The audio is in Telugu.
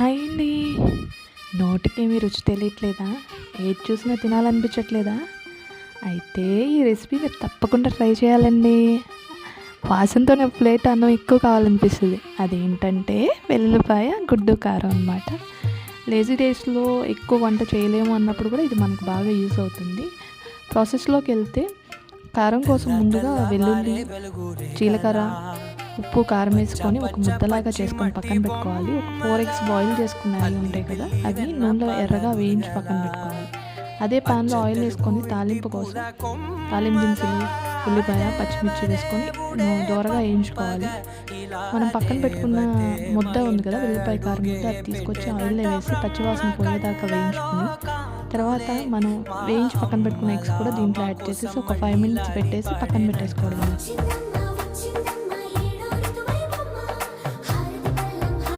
హాయ్ అండి. నోటికేమి రుచి తెలియట్లేదా? ఏది చూసినా తినాలనిపించట్లేదా? అయితే ఈ రెసిపీ మీరు తప్పకుండా ట్రై చేయాలండి. వాసనతోనే ప్లేట్ అన్నం ఎక్కువ కావాలనిపిస్తుంది. అదేంటంటే వెల్లుల్లిపాయ గుడ్డు కారం అనమాట. లేజీ డేస్లో ఎక్కువ వంట చేయలేము అన్నప్పుడు కూడా ఇది మనకు బాగా యూస్ అవుతుంది. ప్రాసెస్లోకి వెళ్తే కారం కోసం ముందుగా వెల్లుల్లి, జీలకర్ర, ఉప్పు, కారం వేసుకొని ఒక ముద్దలాగా చేసుకొని పక్కన పెట్టుకోవాలి. ఒక 4 ఎగ్స్ బాయిల్ చేసుకున్న అవి ఉంటాయి కదా, అవి నూనెలో ఎర్రగా వేయించి పక్కన పెట్టుకోవాలి. అదే పాన్లో ఆయిల్ వేసుకొని తాలింపు కోసం తాలింపు దినుసులు, ఉల్లిపాయ, పచ్చిమిర్చి వేసుకొని దోరగా వేయించుకోవాలి. మనం పక్కన పెట్టుకున్న ముద్ద ఉంది కదా, వెల్లిపాయ కారం ముద్ద, అది తీసుకొచ్చి ఆయిల్లో వేసి పచ్చివాసన పోయేదాకా వేయించుకుని తర్వాత మనం వేయించి పక్కన పెట్టుకున్న ఎగ్స్ కూడా దీంట్లో యాడ్ చేసేసి ఒక 5 మినిట్స్ పెట్టేసి పక్కన పెట్టేసుకోవడం.